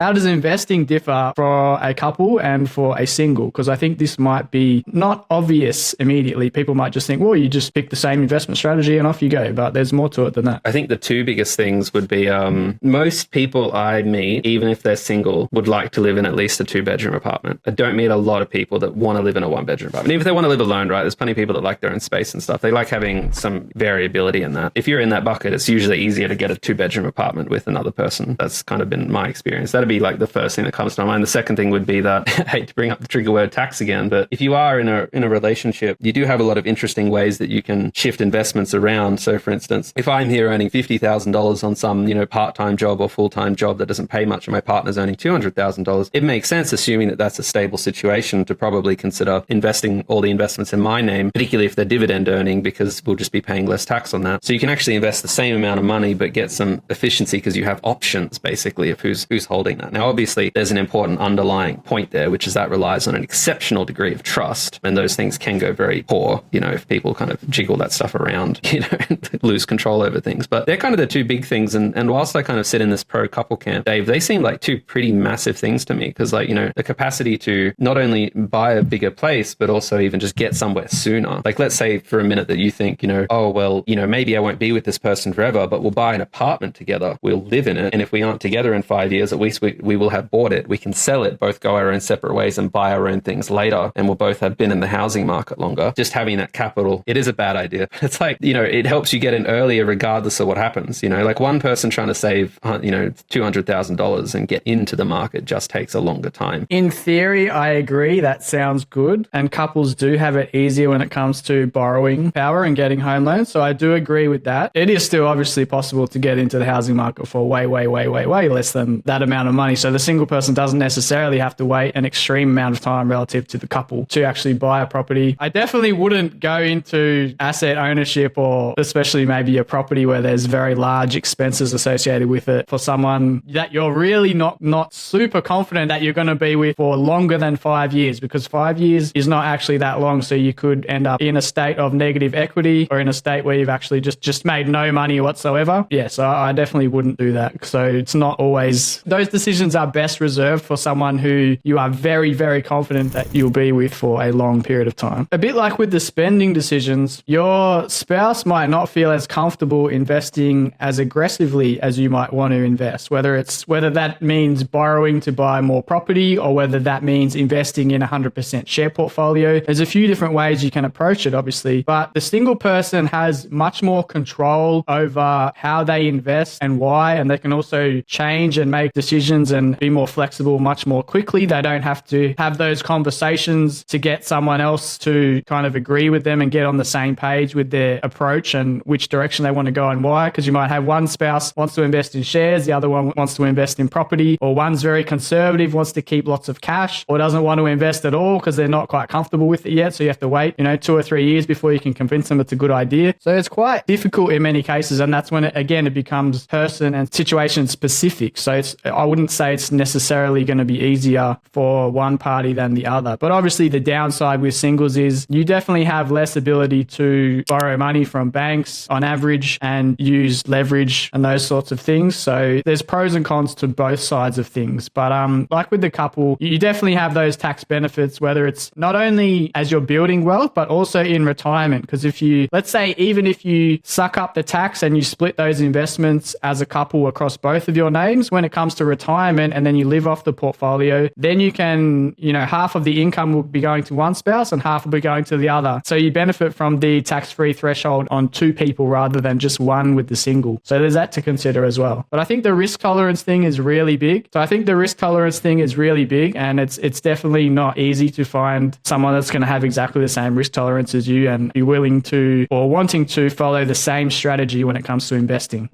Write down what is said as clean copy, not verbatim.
How does investing differ for a couple and for a single? Because I think this might be not obvious immediately. People might just think, well, you just pick the same investment strategy and off you go. But there's more to it than that. I think the two biggest things would be most people I meet, even if they're single, would like to live in at least a 2-bedroom apartment. I don't meet a lot of people that want to live in a 1-bedroom apartment. Even if they want to live alone, right? There's plenty of people that like their own space and stuff. They like having some variability in that. If you're in that bucket, it's usually easier to get a 2-bedroom apartment with another person. That's kind of been my experience. That'd be like the first thing that comes to my mind. The second thing would be that, I hate to bring up the trigger word tax again, but if you are in a relationship, you do have a lot of interesting ways that you can shift investments around. So for instance, if I'm here earning $50,000 on some, part-time job or full-time job that doesn't pay much and my partner's earning $200,000, it makes sense, assuming that that's a stable situation, to probably consider investing all the investments in my name, particularly if they're dividend earning, because we'll just be paying less tax on that. So you can actually invest the same amount of money, but get some efficiency because you have options basically of who's holding that. Now, obviously, there's an important underlying point there, which is that relies on an exceptional degree of trust, and those things can go very poor, if people kind of jiggle that stuff around, and lose control over things. But they're kind of the two big things. And whilst I kind of sit in this pro couple camp, Dave, they seem like two pretty massive things to me, because the capacity to not only buy a bigger place, but also even just get somewhere sooner. Like, let's say for a minute that you think, maybe I won't be with this person forever, but we'll buy an apartment together. We'll live in it. And if we aren't together in 5 years, at least we will have bought it. We can sell it, both go our own separate ways and buy our own things later. And we'll both have been in the housing market longer. Just having that capital, it is a bad idea. It's like, it helps you get in earlier regardless of what happens. Like one person trying to save, $200,000 and get into the market just takes a longer time. In theory, I agree. That sounds good. And couples do have it easier when it comes to borrowing power and getting home loans. So I do agree with that. It is still obviously possible to get into the housing market for way less than that amount of money. So the single person doesn't necessarily have to wait an extreme amount of time relative to the couple to actually buy a property. I definitely wouldn't go into asset ownership, or especially maybe a property where there's very large expenses associated with it, for someone that you're really not super confident that you're going to be with for longer than 5 years, because 5 years is not actually that long. So you could end up in a state of negative equity, or in a state where you've actually just made no money whatsoever. Yeah, so I definitely wouldn't do that. So it's not always, those decisions are best reserved for someone who you are very, very confident that you'll be with for a long period of time. A bit like with the spending decisions, your spouse might not feel as comfortable investing as aggressively as you might want to invest, whether that means borrowing to buy more property, or whether that means investing in a 100% share portfolio. There's a few different ways you can approach it, obviously, but the single person has much more control over how they invest and why, and they can also change and make decisions and be more flexible much more quickly. They don't have to have those conversations to get someone else to kind of agree with them and get on the same page with their approach and which direction they want to go and why, because you might have one spouse wants to invest in shares, the other one wants to invest in property, or one's very conservative, wants to keep lots of cash, or doesn't want to invest at all because they're not quite comfortable with it yet. So you have to wait, 2 or 3 years before you can convince them it's a good idea. So it's quite difficult in many cases. And that's when it becomes person and situation specific. So I wouldn't say it's necessarily going to be easier for one party than the other. But obviously the downside with singles is you definitely have less ability to borrow money from banks on average and use leverage and those sorts of things. So there's pros and cons to both sides of things. But like with the couple, you definitely have those tax benefits, whether it's not only as you're building wealth, but also in retirement. Because let's say even if you suck up the tax and you split those investments as a couple across both of your names, when it comes to retirement and then you live off the portfolio, then you can, half of the income will be going to one spouse and half will be going to the other. So you benefit from the tax-free threshold on two people rather than just one with the single. So there's that to consider as well. But I think the risk tolerance thing is really big. And it's definitely not easy to find someone that's going to have exactly the same risk tolerance as you and be willing to or wanting to follow the same strategy when it comes to investing.